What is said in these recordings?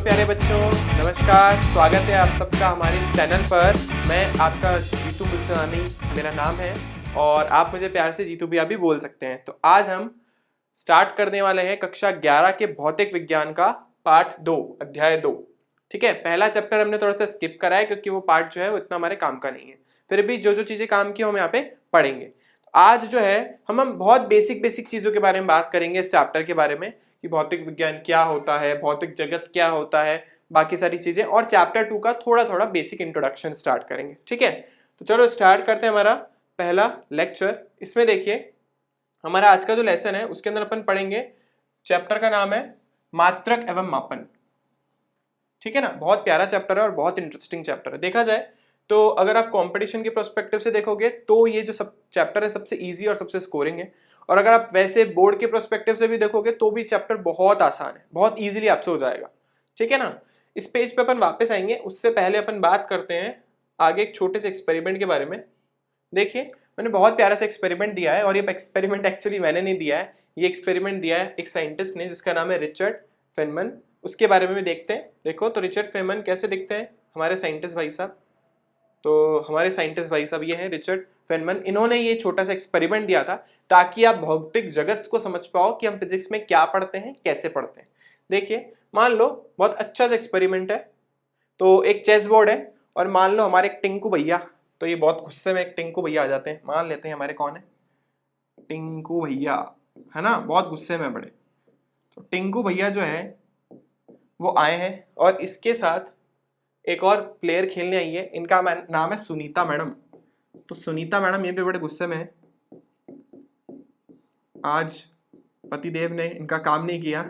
प्यारे बच्चों, नमस्कार। स्वागत है आप सबका हमारे इस चैनल पर। मैं आपका जीतू मुल्सरानी मेरा नाम है और आप मुझे प्यार से जीतू भैया भी बोल सकते हैं। तो आज हम स्टार्ट करने वाले हैं कक्षा 11 के भौतिक विज्ञान का पाठ 2 अध्याय 2। ठीक है, पहला चैप्टर हमने थोड़ा सा स्किप करा है क्योंकि वो पार्ट जो है वो इतना हमारे काम का नहीं है। फिर भी जो जो चीज़ें काम की हम यहाँ पे पढ़ेंगे। आज जो है हम बहुत बेसिक चीज़ों के बारे में बात करेंगे इस चैप्टर के बारे में कि भौतिक विज्ञान क्या होता है, भौतिक जगत क्या होता है, बाकी सारी चीजें, और चैप्टर 2 का थोड़ा थोड़ा बेसिक इंट्रोडक्शन स्टार्ट करेंगे। ठीक है, तो चलो स्टार्ट करते हैं हमारा पहला लेक्चर। इसमें देखिए हमारा आज का जो लेसन है उसके अंदर अपन पढ़ेंगे, चैप्टर का नाम है मात्रक एवं मापन। ठीक है ना, बहुत प्यारा चैप्टर है और बहुत इंटरेस्टिंग चैप्टर है। देखा जाए तो अगर आप कंपटीशन के पर्सपेक्टिव से देखोगे तो ये जो सब चैप्टर है सबसे इजी और सबसे स्कोरिंग है, और अगर आप वैसे बोर्ड के पर्सपेक्टिव से भी देखोगे तो भी चैप्टर बहुत आसान है, बहुत इजीली आपसे हो जाएगा। ठीक है ना, इस पेज पे अपन वापस आएंगे, उससे पहले अपन बात करते हैं आगे एक छोटे से एक्सपेरिमेंट के बारे में। देखिए मैंने बहुत प्यारा सा एक्सपेरिमेंट दिया है, और ये एक्सपेरिमेंट एक्चुअली मैंने नहीं दिया है, ये एक्सपेरिमेंट दिया है एक साइंटिस्ट ने जिसका नाम है रिचर्ड फेनमन। उसके बारे में भी देखते हैं। देखो तो रिचर्ड फेनमन कैसे दिखते हैं हमारे साइंटिस्ट भाई साहब। तो हमारे साइंटिस्ट भाई साहब ये हैं रिचर्ड फेनमन। इन्होंने ये छोटा सा एक्सपेरिमेंट दिया था ताकि आप भौतिक जगत को समझ पाओ कि हम फिजिक्स में क्या पढ़ते हैं, कैसे पढ़ते हैं। देखिए मान लो बहुत अच्छा सा एक्सपेरिमेंट है, तो एक चेस बोर्ड है और मान लो हमारे एक टिंकू भैया, तो ये बहुत गुस्से में एक टिंकू भैया आ जाते हैं। मान लेते हैं हमारे कौन है, टिंकू भैया, है ना, बहुत गुस्से में बड़े। तो टिंकू भैया जो है वो आए हैं और इसके साथ एक और प्लेयर खेलने आई है, इनका नाम है सुनीता मैडम। तो सुनीता मैडम ये भी बड़े गुस्से में है, आज पतिदेव ने इनका काम नहीं किया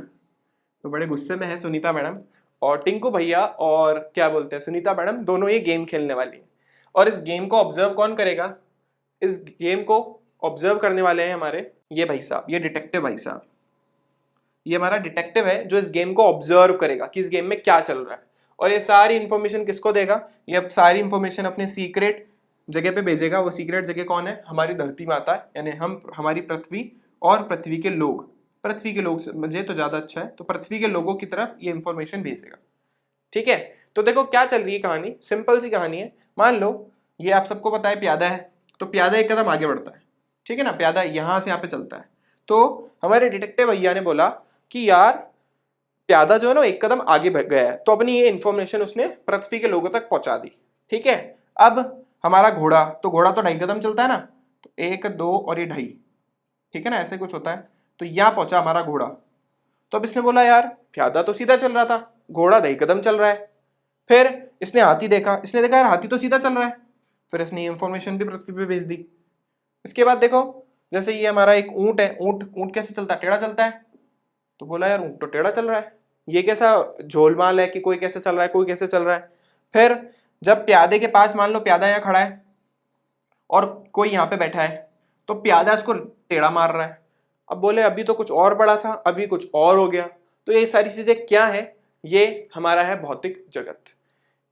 तो बड़े गुस्से में है सुनीता मैडम। और टिंकू भैया और क्या बोलते हैं सुनीता मैडम दोनों ये गेम खेलने वाली है, और इस गेम को ऑब्जर्व कौन करेगा, इस गेम को ऑब्जर्व करने वाले हैं हमारे ये भाई साहब, ये डिटेक्टिव भाई साहब। ये हमारा डिटेक्टिव है जो इस गेम को ऑब्जर्व करेगा कि इस गेम में क्या चल रहा है, और ये सारी इंफॉर्मेशन किसको देगा, ये अब सारी इंफॉर्मेशन अपने सीक्रेट जगह पे भेजेगा। वो सीक्रेट जगह कौन है, हमारी धरती माता, यानी हम, हमारी पृथ्वी और पृथ्वी के लोग। पृथ्वी के लोग मुझे तो ज्यादा अच्छा है, तो पृथ्वी के लोगों की तरफ ये इंफॉर्मेशन भेजेगा। ठीक है, तो देखो क्या चल रही है कहानी, सिंपल सी कहानी है। मान लो ये आप सबको पता है प्यादा है, तो प्यादा एक कदम आगे बढ़ता है। ठीक है ना, प्यादा यहां से यहाँ पे चलता है। तो हमारे डिटेक्टिव भैया ने बोला कि यार प्यादा जो है ना एक कदम आगे बढ़ गया है, तो अपनी ये इन्फॉर्मेशन उसने पृथ्वी के लोगों तक पहुंचा दी। ठीक है, अब हमारा घोड़ा, तो घोड़ा तो 2.5 कदम चलता है ना, तो 1 2 और ये 2.5, ठीक है ना, ऐसे कुछ होता है। तो यहां पहुंचा हमारा घोड़ा। तो अब इसने बोला यार प्यादा तो सीधा चल रहा था, घोड़ा 2.5 कदम चल रहा है। फिर इसने हाथी देखा, इसने देखा यार हाथी तो सीधा चल रहा है, फिर इसने इंफॉर्मेशन भी पृथ्वी पे भेज दी। इसके बाद देखो जैसे ये हमारा एक ऊंट है, ऊंट कैसे चलता है, टेढ़ा चलता है, तो बोला यार ऊंट तो टेढ़ा चल रहा है, ये कैसा झोलमाल है कि कोई कैसे चल रहा है कोई कैसे चल रहा है। फिर जब प्यादे के पास, मान लो प्यादा यहाँ खड़ा है और कोई यहाँ पे बैठा है, तो प्यादा इसको टेढ़ा मार रहा है। अब बोले अभी तो कुछ और बड़ा था, अभी कुछ और हो गया। तो ये सारी चीजें क्या है, ये हमारा है भौतिक जगत।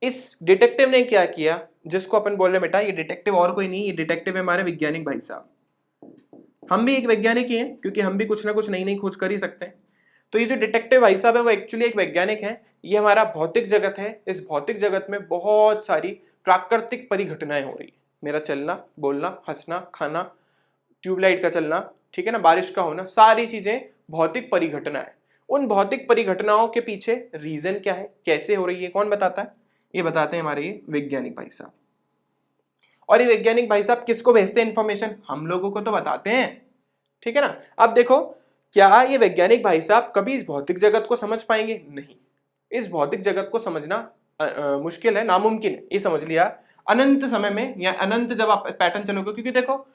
इस डिटेक्टिव ने क्या किया, जिसको अपन बोल रहे बेटा ये डिटेक्टिव और कोई नहीं, ये डिटेक्टिव है हमारे वैज्ञानिक भाई साहब। हम भी एक वैज्ञानिक ही हैं क्योंकि हम भी कुछ ना कुछ नई नई खोज कर ही सकते हैं। तो ये जो डिटेक्टिव भाई साहब है वो एक्चुअली एक वैज्ञानिक है। ये हमारा भौतिक जगत है, इस भौतिक जगत में बहुत सारी प्राकृतिक परिघटनाएं हो रही है। मेरा चलना बोलना हंसना खाना, ट्यूबलाइट का चलना, ठीक है ना, बारिश का होना, सारी चीजें भौतिक परिघटना है। उन भौतिक परिघटनाओं के पीछे रीजन क्या है, कैसे हो रही है, कौन बताता है, ये बताते हैं हमारे ये वैज्ञानिक भाई साहब। और ये वैज्ञानिक भाई साहब किसको भेजते हैं इंफॉर्मेशन, हम लोगों को तो बताते हैं। ठीक है ना, अब देखो क्या ये वैज्ञानिक भाई साहब कभी इस भौतिक जगत को समझ पाएंगे, नहीं। इस भौतिक जगत को समझना मुश्किल है, नामुमकिन है, ये समझ लिया। अनंत समय में या अनंत जब आप पैटर्न चलोगे, क्योंकि देखो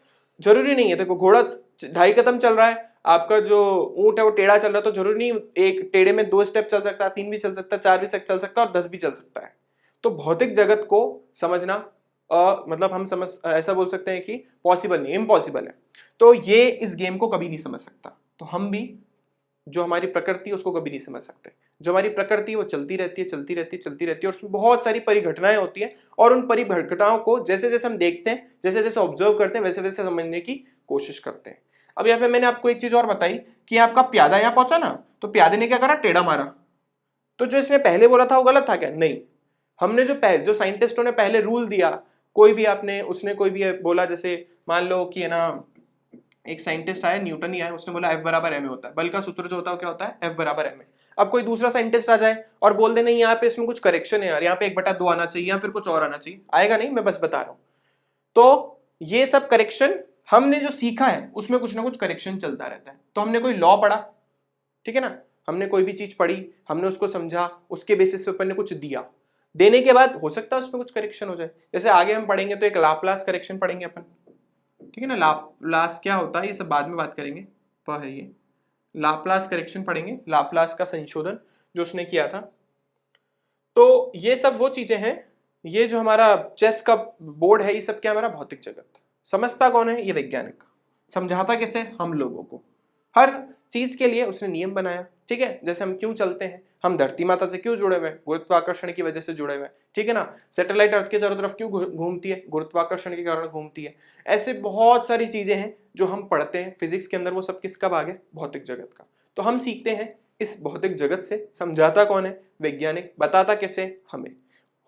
जरूरी नहीं है, देखो घोड़ा 2.5 कदम चल रहा है, आपका जो ऊंट है वो टेढ़ा चल रहा है, तो जरूरी नहीं एक टेढ़े में 2 स्टेप चल सकता है, 3 भी चल सकता है, 4 भी चल सकता है और 10 भी चल सकता है। तो भौतिक जगत को समझना मतलब हम समझ ऐसा बोल सकते हैं कि पॉसिबल नहीं, इम्पॉसिबल है। तो ये इस गेम को कभी नहीं समझ सकता। तो हम भी जो हमारी प्रकृति है उसको कभी नहीं समझ सकते। जो हमारी प्रकृति है वो चलती रहती है चलती रहती है चलती रहती है, और उसमें बहुत सारी परिघटनाएं होती हैं, और उन परिघटनाओं को जैसे जैसे हम देखते हैं, जैसे जैसे ऑब्जर्व करते हैं, वैसे वैसे समझने की कोशिश करते हैं। अब यहाँ पे मैंने आपको एक चीज और बताई कि आपका प्यादा यहाँ पहुंचा ना, तो प्यादे ने क्या करा, टेढ़ा मारा। तो जो इसने पहले बोला था वो गलत था क्या? नहीं, हमने जो साइंटिस्टों ने पहले रूल दिया, कोई भी उसने कोई भी बोला, जैसे मान लो कि है ना एक साइंटिस्ट आया, न्यूटन ही आया, उसने बोला F बराबर ma होता है, बल का सूत्र जो होता है क्या होता है? F बराबर ma। अब कोई दूसरा साइंटिस्ट आ जाए और बोल दे नहीं यहाँ पे इसमें कुछ करेक्शन है यार, यहाँ पे 1/2 आना चाहिए या फिर कुछ और आना चाहिए, आएगा नहीं, मैं बस बता रहा हूं। तो ये सब करेक्शन हमने जो सीखा है उसमें कुछ ना कुछ करेक्शन चलता रहता है। तो हमने कोई लॉ पढ़ा, ठीक है ना, हमने कोई भी चीज पढ़ी, हमने उसको समझा, उसके बेसिस पे अपन ने कुछ दिया, देने के बाद हो सकता है उसमें कुछ करेक्शन हो जाए। जैसे आगे हम पढ़ेंगे तो एक लाप्लास करेक्शन पढ़ेंगे अपन, ठीक है ना, लाप्लास क्या होता है ये सब बाद में बात करेंगे, पर है ये लाप्लास करेक्शन पढ़ेंगे, लाप्लास का संशोधन जो उसने किया था। तो ये सब वो चीजें हैं, ये जो हमारा चेस का बोर्ड है ये सब क्या, हमारा भौतिक जगत। समझता कौन है? ये वैज्ञानिक। समझाता कैसे? हम लोगों को। हर चीज के लिए उसने नियम बनाया, ठीक है। जैसे हम क्यों चलते हैं, हम धरती माता से क्यों जुड़े हुए हैं? गुरुत्वाकर्षण की वजह से जुड़े हुए हैं, ठीक है ना। सैटेलाइट अर्थ के चारों तरफ क्यों घूमती है? गुरुत्वाकर्षण के कारण घूमती है। ऐसे बहुत सारी चीजें हैं जो हम पढ़ते हैं फिजिक्स के अंदर, वो सब किसका भाग है? भौतिक जगत का। तो हम सीखते हैं इस भौतिक जगत से। समझाता कौन है? वैज्ञानिक। बताता कैसे? हमें।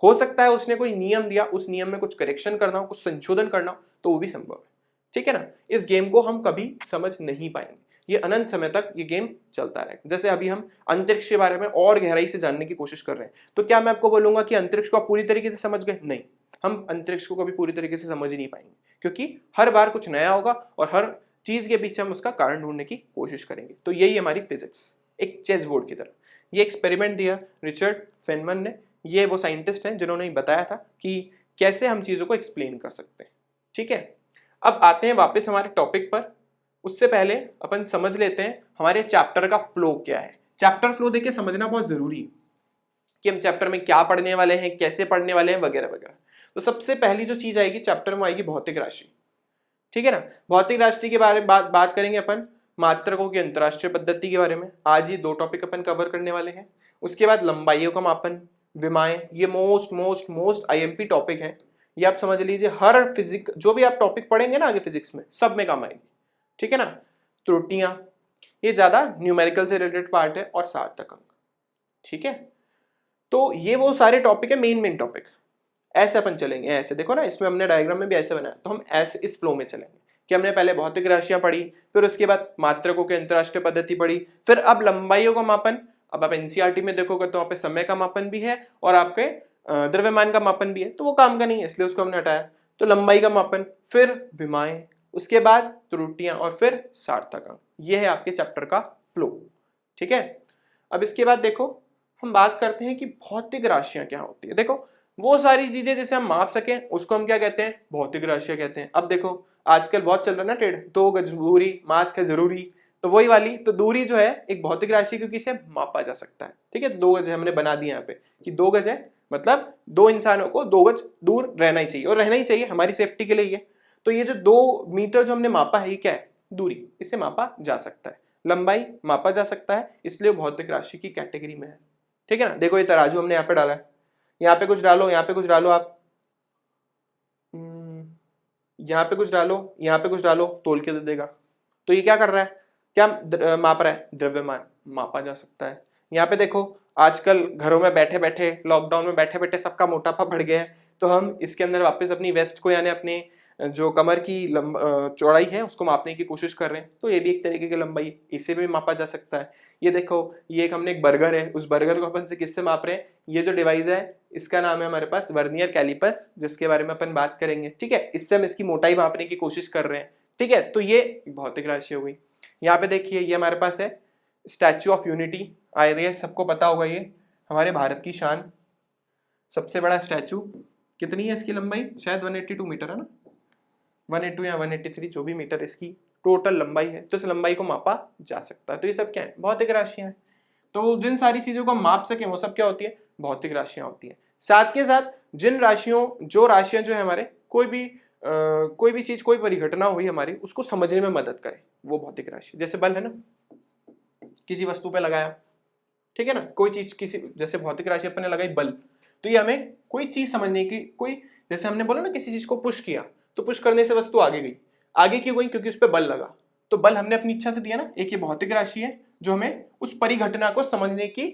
हो सकता है उसने कोई नियम दिया, उस नियम में कुछ करेक्शन करना हो, कुछ संशोधन करना हो, तो वो भी संभव है, ठीक है ना। इस गेम को हम कभी समझ नहीं पाएंगे, ये अनंत समय तक ये गेम चलता रहेगा। जैसे अभी हम अंतरिक्ष के बारे में और गहराई से जानने की कोशिश कर रहे हैं, तो क्या मैं आपको बोलूंगा कि अंतरिक्ष को आप पूरी तरीके से समझ गए? नहीं, हम अंतरिक्ष को कभी पूरी तरीके से समझ ही नहीं पाएंगे, क्योंकि हर बार कुछ नया होगा और हर चीज के पीछे हम उसका कारण ढूंढने की कोशिश करेंगे। तो यही हमारी फिजिक्स, एक चेस बोर्ड की तरह। ये एक्सपेरिमेंट दिया रिचर्ड फेनमन ने, ये वो साइंटिस्ट हैं जिन्होंने बताया था कि कैसे हम चीजों को एक्सप्लेन कर सकते हैं, ठीक है। अब आते हैं वापस हमारे टॉपिक पर। उससे पहले अपन समझ लेते हैं हमारे चैप्टर का फ्लो क्या है। चैप्टर फ्लो देखिए समझना बहुत जरूरी है कि हम चैप्टर में क्या पढ़ने वाले हैं, कैसे पढ़ने वाले हैं, वगैरह वगैरह। तो सबसे पहली जो चीज आएगी चैप्टर में आएगी भौतिक राशि, ठीक है ना। भौतिक राशि के बारे में बात करेंगे अपन, मात्रकों की अंतरराष्ट्रीय पद्धति के बारे में। आज ये 2 टॉपिक अपन कवर करने वाले हैं। उसके बाद लंबाइयों का मापन, विमाएं, ये मोस्ट आईएमपी टॉपिक है। ये आप समझ लीजिए, हर फिजिक जो भी आप टॉपिक पढ़ेंगे ना आगे फिजिक्स में, सब में काम आएगी, ठीक है ना। त्रुटियां, ये ज्यादा न्यूमेरिकल से रिलेटेड पार्ट है, और सार्थक अंक, ठीक है। तो ये वो सारे टॉपिक है, मेन टॉपिक। ऐसे अपन चलेंगे, ऐसे देखो ना, इसमें हमने डायग्राम में भी ऐसे बनाया, तो हम ऐसे इस फ्लो में चलेंगे कि हमने पहले भौतिक राशियां पढ़ी, फिर उसके बाद मात्रकों की अंतरराष्ट्रीय पद्धति पढ़ी, फिर अब लंबाइयों का मापन। अब आप एनसीईआरटी में देखोगे तो वहां पे समय का मापन भी है और आपके द्रव्यमान का मापन भी है, तो वो काम का नहीं है इसलिए उसको हमने हटाया। तो लंबाई का मापन, फिर विमाएं, उसके बाद त्रुटियां, और फिर सार्थक अंक। ये है आपके चैप्टर का फ्लो, ठीक है। अब इसके बाद देखो हम बात करते हैं कि भौतिक राशियां क्या होती है। देखो वो सारी चीजें जिसे हम माप सकें उसको हम क्या कहते हैं? भौतिक राशियां कहते हैं। अब देखो आजकल बहुत चल रहा है ना ट्रेड, 2 गज दूरी, मास्क है जरूरी, तो वही वाली। तो दूरी जो है एक भौतिक राशि, क्योंकि इसे मापा जा सकता है, ठीक है। 2 गज हमने बना दिया यहाँ पे कि 2 गज है, मतलब 2 इंसानों को 2 गज दूर रहना ही चाहिए, और रहना ही चाहिए हमारी सेफ्टी के लिए ये। तो ये जो 2 मीटर जो हमने मापा है, ये क्या है? दूरी, इसे मापा जा सकता है। लंबाई मापा जा सकता है, इसलिए भौतिक राशि की कैटेगरी में है, ठीक है ना। देखो ये तराजू हमने यहाँ पे डाला है, यहाँ पे कुछ डालो, यहाँ पे कुछ डालो, आप यहाँ पे कुछ डालो, यहाँ पे कुछ डालो, तोल के दे देगा। तो ये क्या कर रहा है? क्या माप रहा है? द्रव्यमान मापा जा सकता है। यहाँ पे देखो आजकल घरों में बैठे बैठे, लॉकडाउन में बैठे बैठे सबका मोटापा बढ़ गया है, तो हम इसके अंदर वापस अपनी वेस्ट को, यानी अपने जो कमर की चौड़ाई है उसको मापने की कोशिश कर रहे हैं। तो ये भी एक तरीके की लंबाई, इसे भी मापा जा सकता है। ये देखो ये एक हमने एक बर्गर है, उस बर्गर को अपन से किससे माप रहे हैं? ये जो डिवाइस है इसका नाम है हमारे पास वर्नियर कैलिपर्स, जिसके बारे में अपन बात करेंगे, ठीक है। इससे हम इसकी मोटाई मापने की कोशिश कर रहे हैं, ठीक है। तो ये भौतिक राशि हो गई। यहाँ पे देखिए ये हमारे पास है स्टैच्यू ऑफ यूनिटी, आए सबको पता होगा, ये हमारे भारत की शान, सबसे बड़ा स्टैचू। कितनी है इसकी लंबाई? शायद 182 मीटर है ना, 182 या 183 जो भी मीटर इसकी टोटल लंबाई है। तो इस लंबाई को मापा जा सकता है। तो ये सब क्या है? भौतिक राशियां हैं। तो जिन सारी चीजों को हम माप सकें वो सब क्या होती है? भौतिक राशियां होती है। साथ के साथ जिन राशियां जो है हमारे कोई भी चीज, कोई परिघटना हुई हमारी, उसको समझने में मदद करे, वो भौतिक राशि। जैसे बल है ना, किसी वस्तु पे लगाया, ठीक है ना, कोई चीज किसी, जैसे भौतिक राशि अपन ने लगाई बल, तो ये हमें कोई चीज समझने की, कोई जैसे हमने बोला ना किसी चीज को पुश किया, तो पुश करने से वस्तु आगे गई। आगे क्यों गई? क्योंकि उस पर बल लगा। तो बल हमने अपनी इच्छा से दिया ना। एक ये भौतिक राशि है जो हमें उस परिघटना को समझने की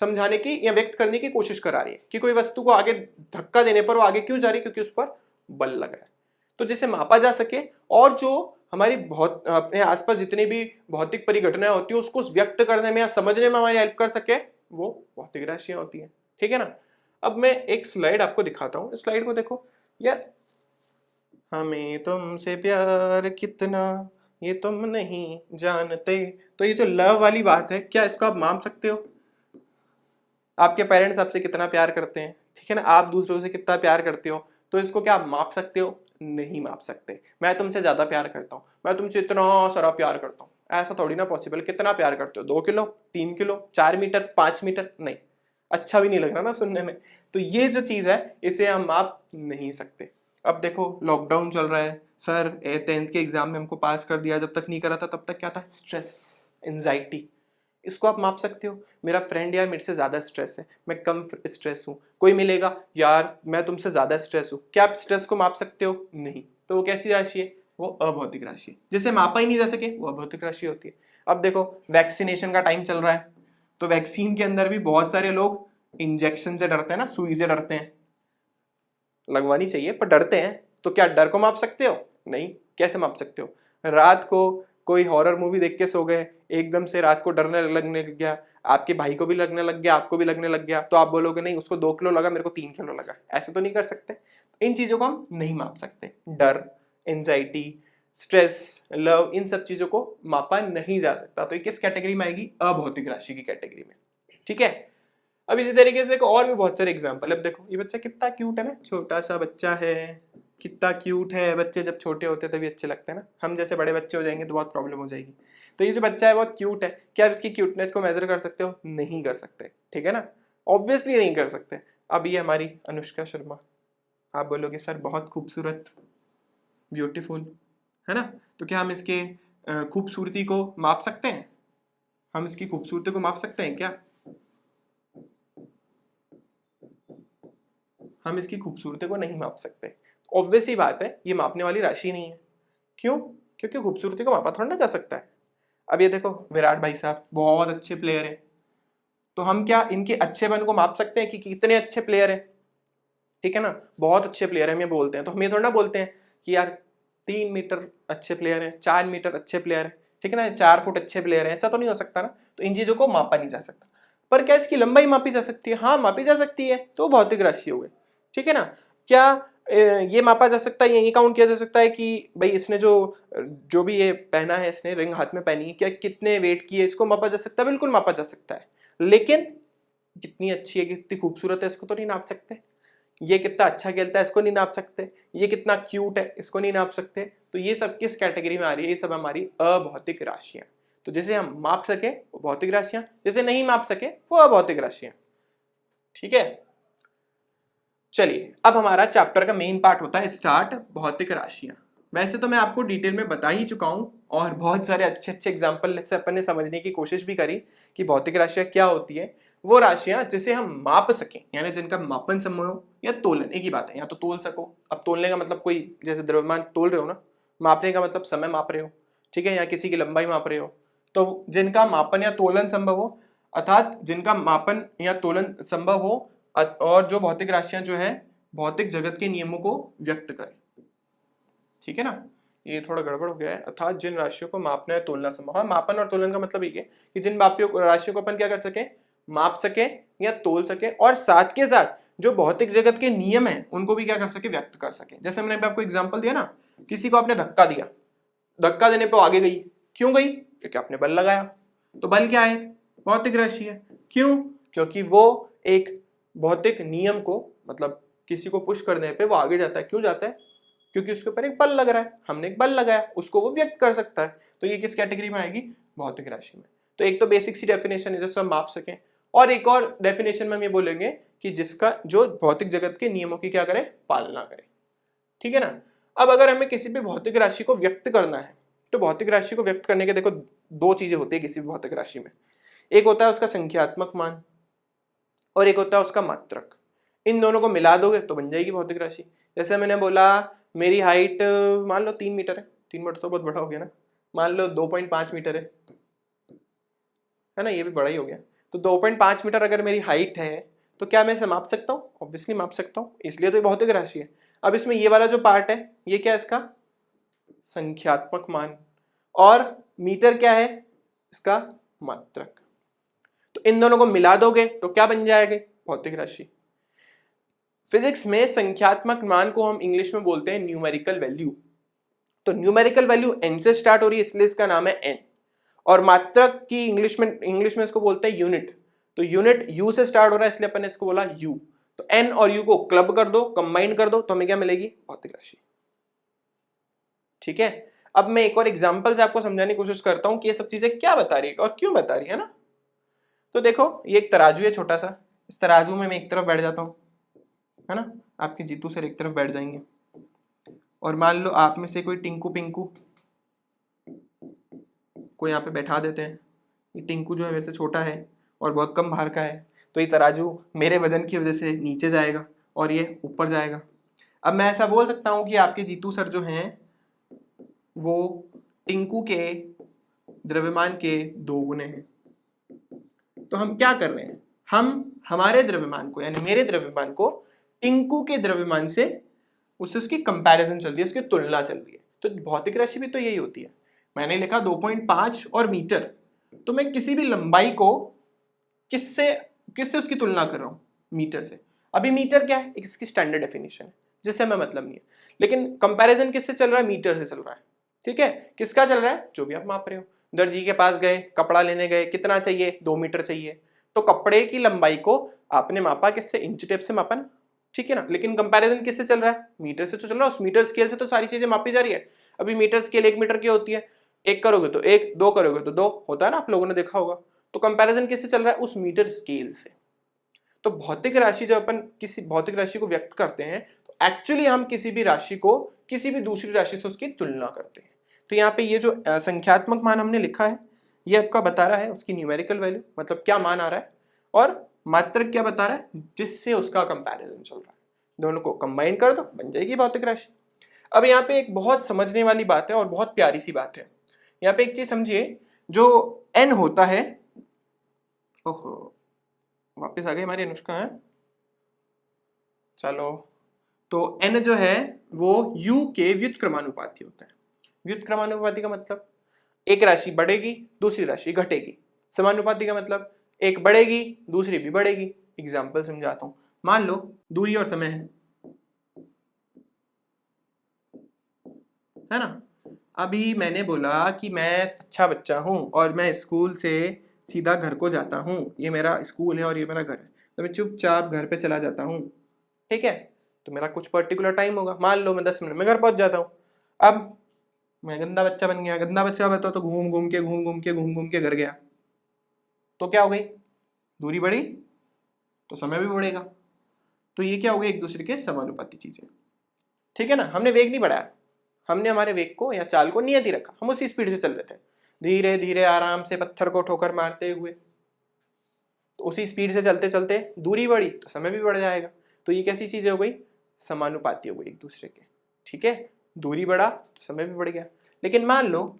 समझाने की या व्यक्त करने की कोशिश करा रही है कि कोई वस्तु को आगे धक्का देने पर वो आगे क्यों जा रही है, क्योंकि उस पर बल लग रहा है। तो जिसे मापा जा सके और जो हमारी बहुत अपने आसपास जितनी भी भौतिक परिघटनाएं होती है उसको व्यक्त करने में या समझने में हमारी हेल्प कर सके, वो भौतिक राशियां होती है। ठीक है ना। अब मैं एक स्लाइड आपको दिखाता हूँ, स्लाइड को देखो यार। हमें तुमसे प्यार कितना ये तुम नहीं जानते। तो ये जो लव वाली बात है, क्या इसको आप माप सकते हो? आपके पेरेंट्स आपसे कितना प्यार करते हैं, ठीक है ना, आप दूसरों से कितना प्यार करते हो, तो इसको क्या आप माप सकते हो? नहीं माप सकते। मैं तुमसे ज्यादा प्यार करता हूँ, मैं तुमसे इतना सारा प्यार करता हूँ, ऐसा थोड़ी ना पॉसिबल। कितना प्यार करते हो? 2 किलो, 3 किलो, 4 मीटर, 5 मीटर? नहीं, अच्छा भी नहीं लग रहा ना सुनने में। तो ये जो चीज है इसे हम माप नहीं सकते। अब देखो लॉकडाउन चल रहा है सर, 10th के एग्जाम में हमको पास कर दिया, जब तक नहीं करा था तब तक क्या था? Stress, anxiety. इसको आप माप सकते हो? मेरा फ्रेंड यार मेरे से ज्यादा स्ट्रेस है, मैं कम स्ट्रेस हूँ। कोई मिलेगा यार मैं तुमसे ज्यादा स्ट्रेस हूँ, क्या आप स्ट्रेस को माप सकते हो? नहीं। तो वो कैसी राशि है? वो अभौतिक राशि है, जिसे मापा ही नहीं जा सके वो अभौतिक राशि होती है। अब देखो वैक्सीनेशन का टाइम चल रहा है, तो वैक्सीन के अंदर भी बहुत सारे लोग इंजेक्शन से डरते हैं ना, सुई से डरते हैं, लगवानी चाहिए पर डरते हैं। तो क्या डर को माप सकते हो? नहीं। कैसे माप सकते हो? रात को कोई हॉरर मूवी देख के सो गए, एकदम से रात को डरने लगने लग गया, आपके भाई को भी लगने लग गया, आपको भी लगने लग गया, तो आप बोलोगे नहीं उसको 2 किलो लगा, मेरे को 3 किलो लगा। ऐसे तो नहीं कर सकते। इन चीजों को हम नहीं माप सकते। डर, एंजाइटी, स्ट्रेस, लव, इन सब चीजों को मापा नहीं जा सकता। तो ये किस कैटेगरी में आएगी? अभौतिक राशि की कैटेगरी में। ठीक है। अब इसी तरीके से देखो और भी बहुत सारे एग्जाम्पल। अब देखो ये बच्चा कितना क्यूट है ना, छोटा सा बच्चा है, कितना क्यूट है। बच्चे जब छोटे होते हैं तभी अच्छे लगते हैं ना, हम जैसे बड़े बच्चे हो जाएंगे तो बहुत प्रॉब्लम हो जाएगी। तो ये जो बच्चा है बहुत क्यूट है, क्या आप इसकी क्यूटनेस को मेजर कर सकते हो? नहीं कर सकते। ठीक है ना, ऑब्वियसली नहीं कर सकते। अब ये हमारी अनुष्का शर्मा, आप बोलोगे सर बहुत खूबसूरत, ब्यूटीफुल है ना, तो क्या हम इसके खूबसूरती को माप सकते हैं? हम इसकी खूबसूरती को माप सकते हैं क्या? हम इसकी खूबसूरती को नहीं माप सकते। ऑब्वियस ही बात है ये मापने वाली राशि नहीं है। क्यों? क्योंकि खूबसूरती को मापा थोड़ा ना जा सकता है। अब ये देखो विराट भाई साहब बहुत अच्छे प्लेयर हैं, तो हम क्या इनके अच्छेपन को माप सकते हैं कि कितने अच्छे प्लेयर हैं? ठीक है ना, बहुत अच्छे प्लेयर हैं, हमें बोलते हैं तो हम ये थोड़ा ना बोलते हैं कि यार 3 मीटर अच्छे प्लेयर हैं, 4 मीटर अच्छे प्लेयर हैं, ठीक है ना, 4 फुट अच्छे प्लेयर हैं, ऐसा तो नहीं हो सकता ना। तो इन चीजों को मापा नहीं जा सकता। पर क्या इसकी लंबाई मापी जा सकती है? हाँ मापी जा सकती है, तो भौतिक राशि हो गई। ठीक है ना। क्या ये मापा जा सकता है, यही काउंट किया जा सकता है कि भाई इसने जो जो भी ये पहना है, इसने रिंग हाथ में पहनी है, क्या कितने वेट की है, इसको मापा जा सकता है? बिल्कुल मापा जा सकता है। लेकिन कितनी अच्छी है, कितनी खूबसूरत है, इसको तो नहीं नाप सकते। ये कितना अच्छा खेलता है इसको नहीं नाप सकते। ये कितना क्यूट है इसको नहीं नाप सकते। तो ये सब किस कैटेगरी में आ रही है? ये सब हमारी अभौतिक राशियां। तो जिसे हम माप सके वो भौतिक राशियां, जिसे नहीं माप सके वो अभौतिक राशियां। ठीक है। चलिए अब हमारा चैप्टर का मेन पार्ट होता है स्टार्ट, भौतिक राशियां। वैसे तो मैं आपको डिटेल में बता ही चुका हूं और बहुत सारे अच्छे अच्छे एग्जाम्पल से अपन ने समझने की कोशिश भी करी कि भौतिक राशियां क्या होती है। वो राशियां जिसे हम माप सकें, यानी जिनका मापन संभव हो या तोलन, एक ही बात है, या तो तोल सको। अब तोलने का मतलब कोई जैसे द्रव्यमान तोल रहे हो ना, मापने का मतलब समय माप रहे हो, ठीक है, या किसी की लंबाई माप रहे हो। तो जिनका मापन या तोलन संभव हो, अर्थात जिनका मापन या तोलन संभव हो और जो भौतिक राशियां जो है भौतिक जगत के नियमों को व्यक्त करें। ठीक है ना, ये थोड़ा गड़बड़ हो गया है। अर्थात जिन राशियों को मापना है तोलना संभव। हाँ, मापन और तोलन का मतलब ये है कि जिन राशियों को अपन क्या कर सके, माप सके या तोल सके, और साथ के साथ जो भौतिक जगत के नियम है उनको भी क्या कर सके, व्यक्त कर सके। जैसे मैंने आपको एग्जाम्पल दिया ना, किसी को आपने धक्का दिया, धक्का देने पर आगे गई, क्यों गई? क्योंकि आपने बल लगाया। तो बल क्या है? भौतिक राशि है। क्यों? क्योंकि वो एक भौतिक नियम को, मतलब किसी को पुश करने पे वो आगे जाता है। क्यों जाता है? क्योंकि उसके ऊपर एक बल लग रहा है, हमने एक बल लगाया, उसको वो व्यक्त कर सकता है। तो ये किस कैटेगरी में आएगी? भौतिक राशि में। तो एक तो बेसिक सी डेफिनेशन है जिससे हम माप सकें, और एक और डेफिनेशन में हम ये बोलेंगे कि जिसका जो भौतिक जगत के नियमों की क्या करे, पालना करे। ठीक है ना। अब अगर हमें किसी भी भौतिक राशि को व्यक्त करना है, तो भौतिक राशि को व्यक्त करने के देखो 2 चीजें होती है किसी भी भौतिक राशि में। एक होता है उसका संख्यात्मक मान और एक होता है उसका मात्रक। इन दोनों को मिला दोगे तो बन जाएगी भौतिक राशि। जैसे मैंने बोला मेरी हाइट मान लो 3 मीटर है, 3 मीटर तो बहुत बड़ा हो गया ना, मान लो 2.5 मीटर है ना, ये भी बड़ा ही हो गया। तो 2.5 मीटर अगर मेरी हाइट है तो क्या मैं इसे माप सकता हूँ? ऑब्वियसली माप सकता हूँ, इसलिए तो ये भौतिक राशि है। अब इसमें ये वाला जो पार्ट है ये क्या है? इसका संख्यात्मक मान, और मीटर क्या है? इसका मात्रक। तो इन दोनों को मिला दोगे तो क्या बन जाएगा? भौतिक राशि। फिजिक्स में संख्यात्मक मान को हम इंग्लिश में बोलते हैं न्यूमेरिकल वैल्यू। तो न्यूमेरिकल वैल्यू n से स्टार्ट हो रही है इसलिए इसका नाम है n, और मात्रक की इंग्लिश में इसको बोलते हैं यूनिट। तो यूनिट u से स्टार्ट हो रहा है इसलिए अपन ने इसको बोला u। तो n और u को क्लब कर दो, कंबाइन कर दो, तो हमें क्या मिलेगी? भौतिक राशि। ठीक है, अब मैं एक और एग्जांपल से आपको समझाने की कोशिश करता हूं कि ये सब चीजें क्या बता रही है और क्यों बता रही है ना। तो देखो ये एक तराजू है छोटा सा, इस तराजू में मैं एक तरफ बैठ जाता हूं, है ना, आपके जीतू सर एक तरफ बैठ जाएंगे, और मान लो आप में से कोई टिंकू पिंकू को यहाँ पे बैठा देते हैं। ये टिंकू जो है मेरे से छोटा है और बहुत कम भार का है, तो ये तराजू मेरे वजन की वजह से नीचे जाएगा और ये ऊपर जाएगा। अब मैं ऐसा बोल सकता हूँ कि आपके जीतू सर जो हैं वो टिंकू के द्रव्यमान के 2 गुने हैं। तो हम क्या कर रहे हैं? हम हमारे द्रव्यमान को, यानी मेरे द्रव्यमान को टिंकू के द्रव्यमान से उससे उसकी कंपैरिजन चल रही है, उसकी तुलना चल रही है। तो भौतिक राशि भी तो यही होती है। मैंने लिखा 2.5 और मीटर, तो मैं किसी भी लंबाई को किससे उसकी तुलना कर रहा हूं? मीटर से। अभी मीटर क्या है? इसकी स्टैंडर्ड डेफिनेशन है जिससे हमें मतलब नहीं है, लेकिन कंपैरिजन किससे चल रहा है? मीटर से चल रहा है। ठीक है, किसका चल रहा है? जो भी आप माप रहे हो। दर्जी के पास गए, कपड़ा लेने गए, कितना चाहिए? 2 मीटर चाहिए, तो कपड़े की लंबाई को आपने मापा किससे? इंच टेप से मापा ना। ठीक है ना, लेकिन कंपैरिजन किससे चल रहा है? मीटर से तो चल रहा है। उस मीटर स्केल से तो सारी चीजें मापी जा रही है। अभी मीटर स्केल 1 मीटर की होती है, 1 करोगे तो 1, 2 करोगे तो 2 होता है ना, आप लोगों ने देखा होगा। तो कंपैरिजन किससे चल रहा है? उस मीटर स्केल से। तो भौतिक राशि, जब अपन किसी भौतिक राशि को व्यक्त करते हैं तो एक्चुअली हम किसी भी राशि को किसी भी दूसरी राशि से उसकी तुलना करते हैं। तो यहाँ पे ये जो संख्यात्मक मान हमने लिखा है ये आपका बता रहा है उसकी न्यूमेरिकल वैल्यू, मतलब क्या मान आ रहा है, और मात्रक क्या बता रहा है? जिससे उसका कंपैरिजन चल रहा है। दोनों को कंबाइन कर दो, बन जाएगी भौतिक राशि। अब यहाँ पे एक बहुत समझने वाली बात है और बहुत प्यारी सी बात है। यहाँ पे एक चीज समझिए, जो n होता है, ओहो वापस आ गई हमारी अनुष्का है, चलो, तो n जो है वो u के व्युत्क्रमानुपाती होता है। व्युत्क्रमानुपाती का मतलब एक राशि बढ़ेगी दूसरी राशि घटेगी। समानुपाती का मतलब एक बढ़ेगी दूसरी भी बढ़ेगी। एग्जाम्पल समझाता हूं, मान लो दूरी और समय है ना। अभी मैंने बोला कि मैं अच्छा बच्चा हूं और मैं स्कूल से सीधा घर को जाता हूं, ये मेरा स्कूल है और ये मेरा घर है, तो मैं चुपचाप घर पे चला जाता हूं। ठीक है, तो मेरा कुछ पर्टिकुलर टाइम होगा, मान लो मैं 10 मिनट में घर पहुंच जाता हूं। अब मैं गंदा बच्चा बन गया, गंदा बच्चा बता तो घूम घूम के घर गया, तो क्या हो गई? दूरी बढ़ी तो समय भी बढ़ेगा। तो ये क्या हो गया? एक दूसरे के समानुपाती चीजें। ठीक है ना, हमने वेग नहीं बढ़ाया, हमने हमारे वेग को या चाल को नियत ही रखा, हम उसी स्पीड से चल रहे थे, धीरे धीरे आराम से पत्थर को ठोकर मारते हुए। तो उसी स्पीड से चलते चलते दूरी बढ़ी तो समय भी बढ़ जाएगा। तो ये कैसी चीज हो गई? समानुपाती हो गई एक दूसरे के। ठीक है, दूरी बढ़ा तो समय भी बढ़ गया। लेकिन मान लो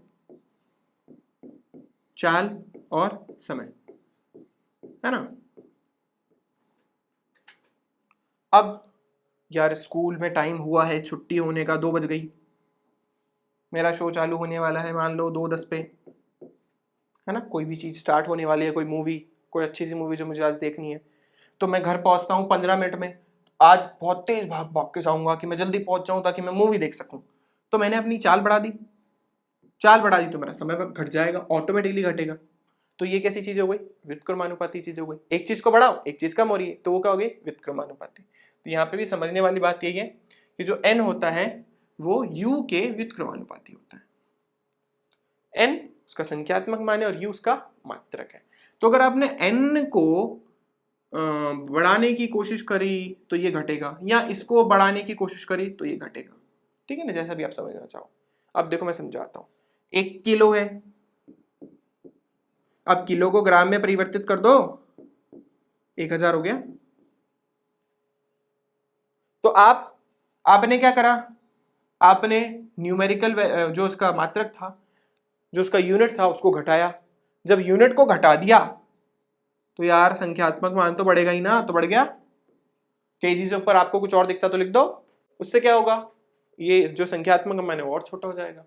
चाल और समय, है ना, अब यार स्कूल में टाइम हुआ है छुट्टी होने का, 2 बज गई, मेरा शो चालू होने वाला है मान लो 2:10 पे, है ना, कोई भी चीज स्टार्ट होने वाली है, कोई मूवी, कोई अच्छी सी मूवी जो मुझे आज देखनी है। तो मैं घर पहुंचता हूँ 15 मिनट में। आज बहुत तेज भाग भाग के जाऊंगा कि मैं जल्दी पहुंच जाऊं ताकि मैं मूवी देख सकूं। तो मैंने अपनी चाल बढ़ा दी, तो मेरा समय घट जाएगा, ऑटोमेटिकली घटेगा। तो ये कैसी चीज हो गई? व्युत्क्रमानुपाती चीज हो गई। एक चीज को बढ़ाओ एक चीज कम हो रही है, तो वो क्या हो गई? व्युत्क्रमानुपाती। तो यहाँ पे भी समझने वाली बात यही है कि जो n होता है वो u के व्युत्क्रमानुपाती होता है। n उसका संख्यात्मक मान है और u उसका मात्रक है। तो अगर आपने n को बढ़ाने की कोशिश करी तो ये घटेगा, या इसको बढ़ाने की कोशिश करी तो ये घटेगा। ठीक है ना, जैसा भी आप समझना चाहो। अब देखो मैं समझाता हूं, 1 किलो है, अब किलो को ग्राम में परिवर्तित कर दो, 1000 हो गया। तो आपने क्या करा? आपने न्यूमेरिकल जो उसका मात्रक था, जो उसका यूनिट था, उसको घटाया। जब यूनिट को घटा दिया तो यार संख्यात्मक मान तो बढ़ेगा ही ना, तो बढ़ गया। केजी से ऊपर आपको कुछ और दिखता तो लिख दो, उससे क्या होगा, ये जो संख्यात्मक मान है और छोटा हो जाएगा।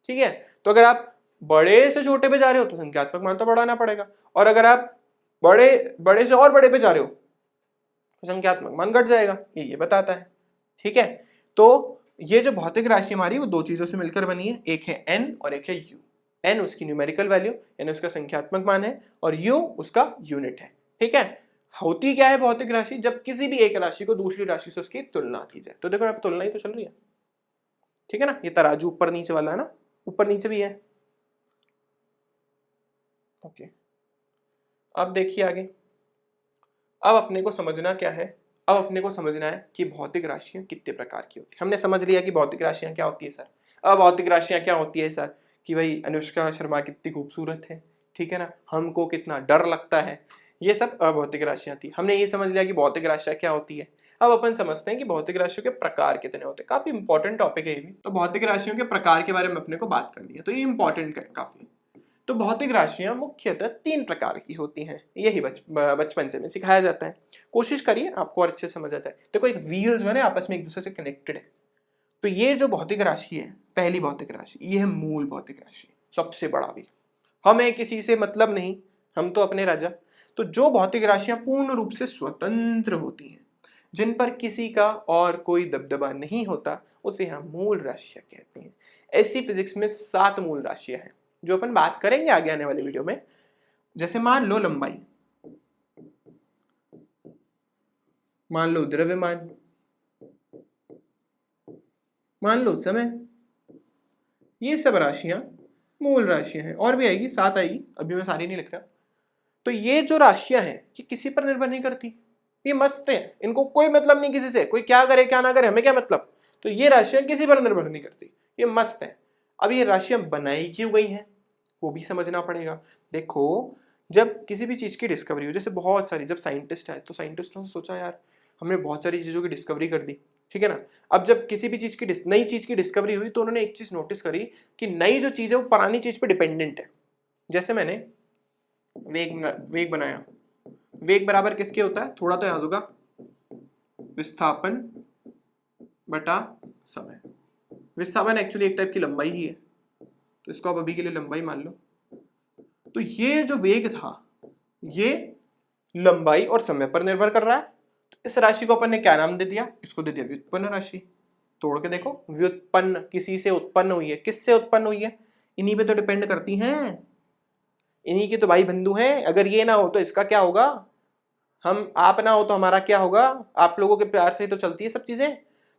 ठीक है, तो अगर आप बड़े से छोटे पे जा रहे हो तो संख्यात्मक मान तो बढ़ाना पड़ेगा, और अगर आप बड़े से और बड़े पे जा रहे हो तो संख्यात्मक मान घट जाएगा, ये बताता है। ठीक है, तो ये जो भौतिक राशि हमारी वो दो चीजों से मिलकर बनी है, एक है n और एक है u। n उसकी न्यूमेरिकल वैल्यू, n उसका संख्यात्मक मान है, और u उसका यूनिट है। ठीक है, होती क्या है भौतिक राशि, जब किसी भी एक राशि को दूसरी राशि से उसकी तुलना की जाए। तो देखो यहाँ पे तुलना ही तो चल रही है। ठीक है ना, ये तराजू ऊपर नीचे वाला है ना, ऊपर नीचे भी है। ओके, अब देखिए आगे। अब अपने को समझना क्या है, अब अपने को समझना है कि भौतिक राशियां कितने प्रकार की होती है। हमने समझ लिया कि भौतिक राशियां क्या होती है सर। अब भौतिक राशियां क्या होती है सर, कि भाई अनुष्का शर्मा कितनी खूबसूरत है, ठीक है ना, हमको कितना डर लगता है, ये सब अभौतिक राशियां थी। हमने ये समझ लिया कि भौतिक राशियां क्या होती है। अब अपन समझते हैं कि भौतिक राशियों के प्रकार कितने होते हैं। काफी इंपॉर्टेंट टॉपिक है ये भी। तो भौतिक राशियों के प्रकार के बारे में अपने को बात कर लिया, तो ये इंपॉर्टेंट है काफी। तो भौतिक राशियां मुख्यतः 3 प्रकार की होती हैं, यही बचपन से में सिखाया जाता है। कोशिश करिए आपको और अच्छे से समझ आ जाए। देखो एक व्हील्स जो है आपस में एक दूसरे से कनेक्टेड है। तो ये जो भौतिक राशि है, पहली भौतिक राशि, ये है मूल भौतिक राशि, सबसे बड़ा भी। हमें किसी से मतलब नहीं, हम तो अपने राजा। तो जो भौतिक राशियां पूर्ण रूप से स्वतंत्र होती हैं, जिन पर किसी का और कोई दबदबा नहीं होता, उसे हम मूल राशियां कहते हैं। ऐसी फिजिक्स में 7 मूल राशियां हैं जो अपन बात करेंगे आगे आने वाले वीडियो में। जैसे मान लो लंबाई, मान लो द्रव्यमान, मान लो समय, ये सब राशियां मूल राशियां हैं। और भी आएगी, 7 आएगी, अभी मैं सारी नहीं लिख रहा। तो ये जो राशियां हैं ये किसी पर निर्भर नहीं करती, ये मस्त है, इनको कोई मतलब नहीं किसी से, कोई क्या करे क्या ना करे हमें क्या मतलब। तो ये राशियां किसी पर निर्भर नहीं करती, ये मस्त है। अब ये राशियां बनाई क्यों गई हैं वो भी समझना पड़ेगा। देखो जब किसी भी चीज की डिस्कवरी हो, जैसे बहुत सारी, जब साइंटिस्ट आए तो साइंटिस्टों ने सोचा यार हमने बहुत सारी चीजों की डिस्कवरी कर दी, ठीक है ना। अब जब किसी भी चीज की नई चीज की डिस्कवरी हुई तो उन्होंने एक चीज नोटिस करी कि नई जो चीज है वो पुरानी चीज पे डिपेंडेंट है। जैसे मैंने वेग बनाया, वेग बराबर किसके होता है, थोड़ा तो याद होगा, विस्थापन बटा समय। विस्थापन एक्चुअली एक टाइप की लंबाई ही है, तो इसको आप अभी के लिए लंबाई मान लो। तो ये जो वेग था ये लंबाई और समय पर निर्भर कर रहा है। तो इस राशि को अपन ने क्या नाम दे दिया, इसको दे दिया व्युत्पन्न राशि। तोड़ के देखो, व्युत्पन्न किसी से उत्पन्न हुई है, किससे उत्पन्न हुई है, इन्हीं पे तो डिपेंड करती हैं, इन्हीं के तो भाई बंधु हैं। अगर ये ना हो तो इसका क्या होगा, हम आप ना हो तो हमारा क्या होगा, आप लोगों के प्यार से तो चलती है सब चीजें।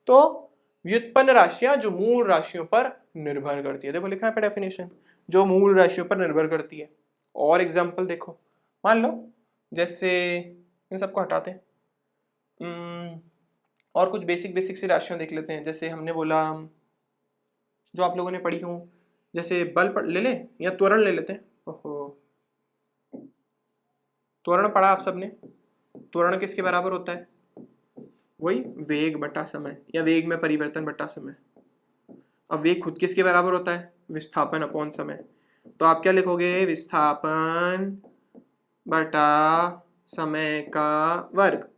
तो व्युत्पन्न राशियां जो मूल राशियों पर निर्भर करती है, देखो लिखा है पे डेफिनेशन, जो मूल राशियों पर निर्भर करती है। और एग्जांपल देखो, मान लो जैसे इन सबको हटाते हैं, और कुछ बेसिक सी राशियां देख लेते हैं। जैसे हमने बोला जो आप लोगों ने पढ़ी हो, जैसे बल ले लें या त्वरण ले लेते हैं। ओहो, त्वरण पढ़ा आप सबने, त्वरण किसके बराबर होता है, वही वेग बटा समय, या वेग में परिवर्तन बटा समय। अब वेग खुद किसके बराबर होता है, विस्थापन अपॉन समय। तो आप क्या लिखोगे, विस्थापन बटा समय का वर्ग।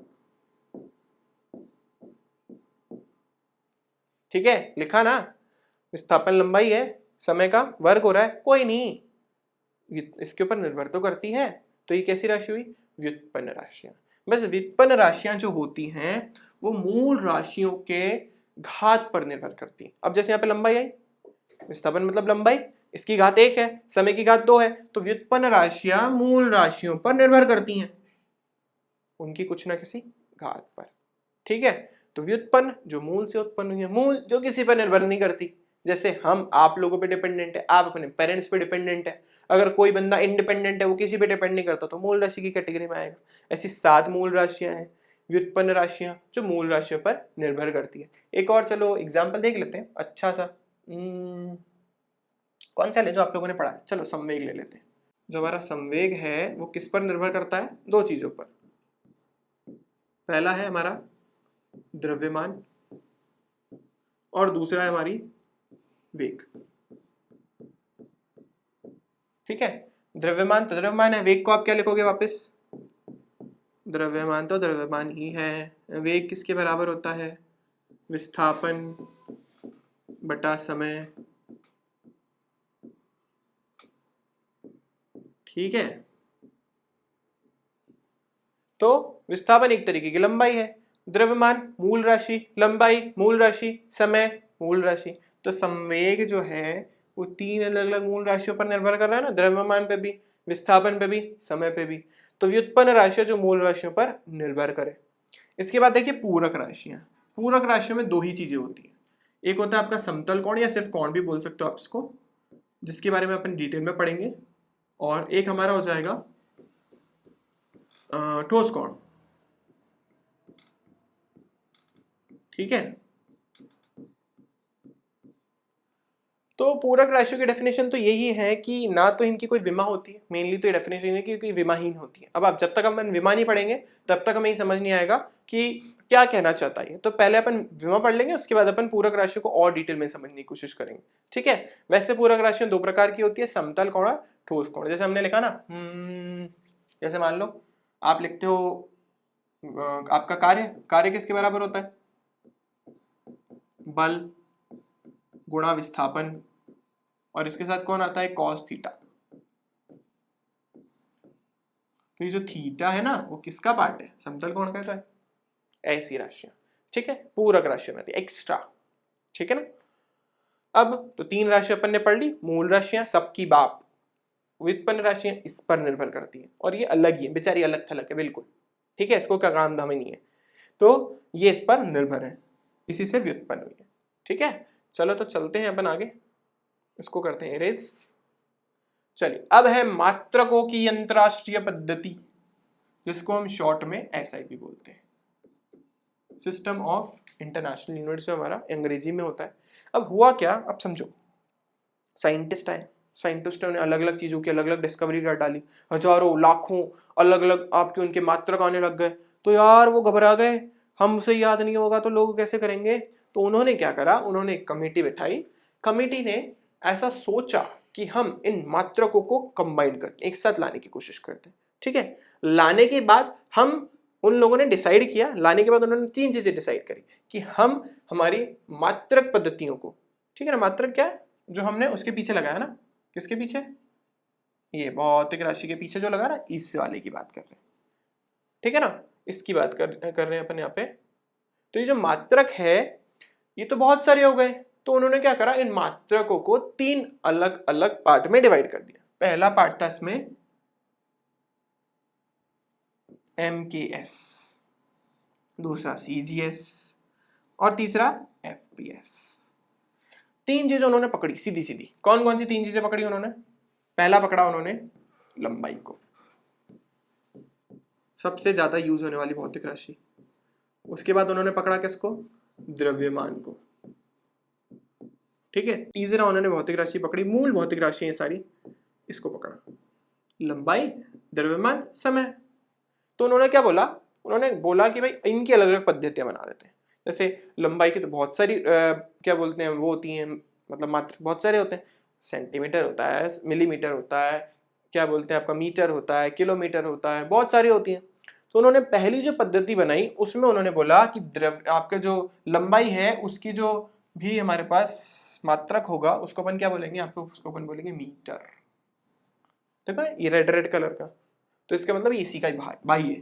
ठीक है, लिखा ना, विस्थापन लंबाई है, समय का वर्ग हो रहा है, कोई नहीं, इसके ऊपर निर्भर तो करती है। तो ये कैसी राशि हुई, व्युत्पन्न राशियां। बस व्युत्पन्न राशियां जो होती हैं वो मूल राशियों के घात पर निर्भर करती हैं। अब जैसे यहाँ पे लंबाई आई, विस्थापन मतलब लंबाई, इसकी घात 1 है, समय की घात 2 है, तो व्युत्पन्न राशियां मूल राशियों पर निर्भर करती हैं, उनकी कुछ ना किसी घात पर। ठीक है, तो व्युत्पन्न जो मूल से उत्पन्न हुई है, मूल जो किसी पर निर्भर नहीं करती। जैसे हम आप लोगों पे डिपेंडेंट है, आप अपने पेरेंट्स पे डिपेंडेंट है। अगर कोई बंदा इंडिपेंडेंट है, वो किसी पे डिपेंड नहीं करता, तो मूल राशि की कैटेगरी में आएगा। ऐसी 7 मूल राशियां हैं, व्युत्पन्न राशियां जो मूल राशियों पर निर्भर करती है। एक और चलो एग्जाम्पल देख लेते हैं अच्छा सा, कौन सा ले जो आप लोगों ने पढ़ा है, चलो संवेग ले लेते हैं। जो हमारा संवेग है वो किस पर निर्भर करता है, 2 चीजों पर। पहला है हमारा द्रव्यमान और दूसरा है हमारी वेग। ठीक है, द्रव्यमान तो द्रव्यमान है, वेग को आप क्या लिखोगे वापस, द्रव्यमान तो द्रव्यमान ही है। वेग किसके बराबर होता है? विस्थापन बटा समय। ठीक है, तो विस्थापन एक तरीके की लंबाई है, द्रव्यमान मूल राशि, लंबाई मूल राशि, समय मूल राशि। तो संवेग जो है वो तीन अलग अलग मूल राशियों पर निर्भर कर रहा है ना, द्रव्यमान पे भी, विस्थापन पे भी, समय पे भी। तो व्युत्पन्न राशियां जो मूल राशियों पर निर्भर करे। इसके बाद देखिए पूरक राशियां। पूरक राशियों में दो ही चीजें होती है, एक होता है आपका समतल कोण या सिर्फ कोण भी बोल सकते हो आप इसको, जिसके बारे में अपन डिटेल में पढ़ेंगे, और एक हमारा हो जाएगा ठोस कोण। ठीक है, तो पूरक राशियों की डेफिनेशन तो यही है कि ना तो इनकी कोई विमा होती है, मेनली तो ये डेफिनेशन है कि विमाहीन होती है। अब आप जब तक अपन विमा नहीं पढ़ेंगे तब तक हमें ये समझ नहीं आएगा कि क्या कहना चाहता है। तो पहले अपन विमा पढ़ लेंगे, उसके बाद अपन पूरक राशियों को और डिटेल में समझने की कोशिश करेंगे। ठीक है, वैसे पूरक राशियां दो प्रकार की होती है, समतल कोण और ठोस कोण। जैसे हमने लिखा ना, जैसे मान लो आप लिखते हो आपका कार्य किसके बराबर होता है? बल गुणा विस्थापन, और इसके साथ कौन आता है? Cos theta. तो ये जो थीटा है ना वो किसका पार्ट है? समतल कोण का है। ऐसी राशियां, ठीक है, पूरक राशियों में आती है एक्स्ट्रा। ठीक है ना, अब तो तीन राशि अपन ने पढ़ ली, मूल राशियां सबकी बाप, व्युत्पन्न राशियां इस पर निर्भर करती है, और ये अलग ही है, बेचारी अलग थलग है बिल्कुल। ठीक है, इसको क्या काम धाम ही नहीं है, तो ये इस पर निर्भर है, इसी से व्युत्पन्न हुई है। ठीक है, चलो तो चलते हैं अपन आगे, इसको करते हैं इरेज। चलिए, अब है मात्रकों की अंतरराष्ट्रीय पद्धति, जिसको हम शॉर्ट में SIP बोलते हैं, सिस्टम ऑफ इंटरनेशनल यूनिट्स, हमारा अंग्रेजी में होता है। अब हुआ क्या, अब समझो, साइंटिस्ट आए, साइंटिस्टों ने अलग अलग चीजों की अलग अलग डिस्कवरी कर डाली, हजारों लाखों अलग अलग आपके उनके मात्रक आने लग गए। तो यार वो घबरा गए, हमसे याद नहीं होगा तो लोग कैसे करेंगे। तो उन्होंने क्या करा, उन्होंने एक कमेटी बिठाई, कमेटी ने ऐसा सोचा कि हम इन मात्रकों को कंबाइन करते, एक साथ लाने की कोशिश करते हैं। ठीक है, लाने के बाद हम, उन लोगों ने डिसाइड किया, लाने के बाद उन्होंने तीन चीजें डिसाइड करी कि हम हमारी मात्रक पद्धतियों को, ठीक है ना, मात्रक क्या है जो हमने उसके पीछे लगाया ना, किसके पीछे, ये भौतिक राशि के पीछे जो लगा ना, इस वाले की बात कर रहे हैं। ठीक है ना, इसकी बात कर रहे हैं अपन यहाँ पे। तो ये जो मात्रक है ये तो बहुत सारे हो गए, तो उन्होंने क्या करा, इन मात्रकों को तीन अलग अलग पार्ट में डिवाइड कर दिया। पहला पार्ट था इसमें MKS, दूसरा CGS और तीसरा FPS। तीन चीजें उन्होंने पकड़ी सीधी सीधी। कौन कौन सी तीन चीजें पकड़ी उन्होंने? पहला पकड़ा उन्होंने लंबाई को, सबसे ज्यादा यूज होने वाली भौतिक राशि। उसके बाद उन्होंने पकड़ा किसको? द्रव्यमान को। ठीक है, तीसरा उन्होंने भौतिक राशि पकड़ी, मूल भौतिक राशि है सारी, इसको पकड़ा, लंबाई, द्रव्यमान, समय। तो उन्होंने क्या बोला, उन्होंने बोला कि भाई इनकी अलग अलग पद्धतियां बना देते हैं। जैसे लंबाई की तो बहुत सारी क्या बोलते हैं वो होती हैं, मतलब मात्र बहुत सारे होते हैं, सेंटीमीटर होता है, मिलीमीटर होता है, क्या बोलते हैं आपका मीटर होता है, किलोमीटर होता है, बहुत सारी होती हैं। तो उन्होंने पहली जो पद्धति बनाई उसमें उन्होंने बोला कि आपका जो लंबाई है उसकी जो भी हमारे पास मात्रक होगा उसको अपन क्या बोलेंगे, आपको उसको अपन बोलेंगे मीटर। देखो ये रेड रेड कलर का, तो इसका मतलब इसी का भाई है।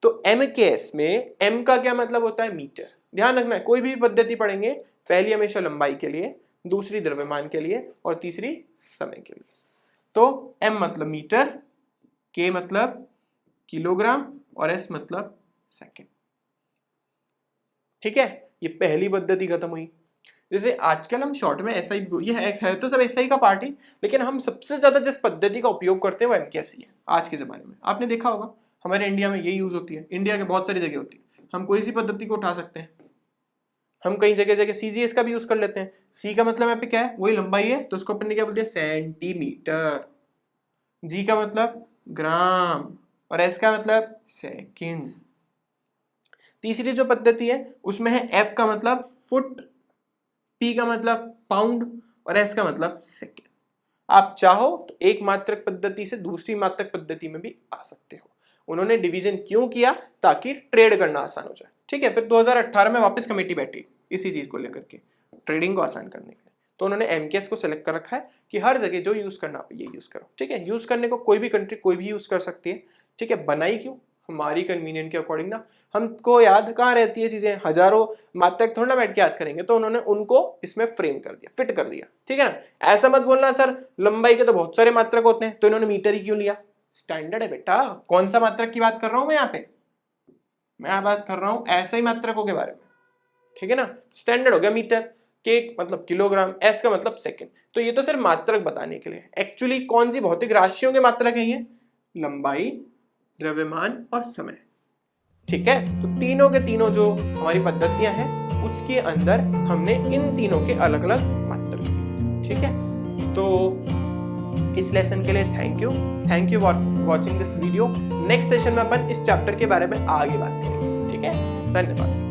तो MKS में M का क्या मतलब होता है? मीटर। ध्यान रखना है, कोई भी पद्धति पढ़ेंगे, पहली हमेशा लंबाई के लिए, दूसरी द्रव्यमान के लिए और तीसरी समय के लिए। तो M मतलब मीटर, K मतलब किलोग्राम और S मतलब सेकंड। ठीक है, ये पहली पद्धति खत्म हुई। जैसे आजकल हम शॉर्ट में SI, ये है तो सब SI का पार्ट ही, लेकिन हम सबसे ज्यादा जिस पद्धति का उपयोग करते हैं वो MKS ही है आज के जमाने में। आपने देखा होगा हमारे इंडिया में ये यूज होती है, इंडिया के बहुत सारी जगह होती है, हम कोई सी पद्धति को उठा सकते हैं। हम कई जगह जगह CGS का भी यूज कर लेते हैं। C का मतलब यहाँ पे क्या है, वही लंबाई है, तो उसको अपन ने क्या बोलते हैं? सेंटीमीटर। G का मतलब ग्राम और S का मतलब सेकंड। तीसरी जो पद्धति है उसमें है F का मतलब फुट, P का मतलब पाउंड और S का मतलब सेकंड। आप चाहो तो एक मात्रक पद्धति से दूसरी मात्रक पद्धति में भी आ सकते हो। उन्होंने डिवीजन क्यों किया? ताकि ट्रेड करना आसान हो जाए, ठीक है। फिर 2018 में वापस कमेटी बैठी इसी चीज को लेकर के, ट्रेडिंग को आसान करने के लिए। तो उन्होंने एमकेएस को सिलेक्ट कर रखा है कि हर जगह जो यूज करना ये यूज करो, ठीक है। यूज करने को कोई भी कंट्री कोई भी यूज कर सकती है, ठीक है। बनाई क्यों? हमारी कन्वीनियंट के अकॉर्डिंग ना, हमको याद कहाँ रहती है चीजें, हजारों मात्रक थोड़ा ना बैठ के याद करेंगे, तो उन्होंने उनको इसमें फ्रेम कर दिया, फिट कर दिया, ठीक है ना। ऐसा मत बोलना सर लंबाई के तो बहुत सारे मात्रक होते हैं, तो इन्होंने मीटर ही क्यों लिया? स्टैंडर्ड है बेटा। कौन सा मात्रक की बात कर रहा हूं मैं यहाँ पे? मैं बात कर रहा हूं ऐसे ही मात्रकों के बारे में, ठीक है ना। स्टैंडर्ड हो गया मीटर, के मतलब किलोग्राम, एस का मतलब सेकंड। तो ये तो सिर्फ मात्रक बताने के लिए, एक्चुअली कौन सी भौतिक राशियों के मात्रक है ये? लंबाई, द्रव्यमान और समय, ठीक है। तो तीनों के तीनों जो हमारी पद्धतियां हैं उसके अंदर हमने इन तीनों के अलग अलग मात्रक, ठीक है। तो इस लेसन के लिए thank you for watching this video. Next session में अपन इस चैप्टर के बारे में आगे बात करेंगे, ठीक है। धन्यवाद।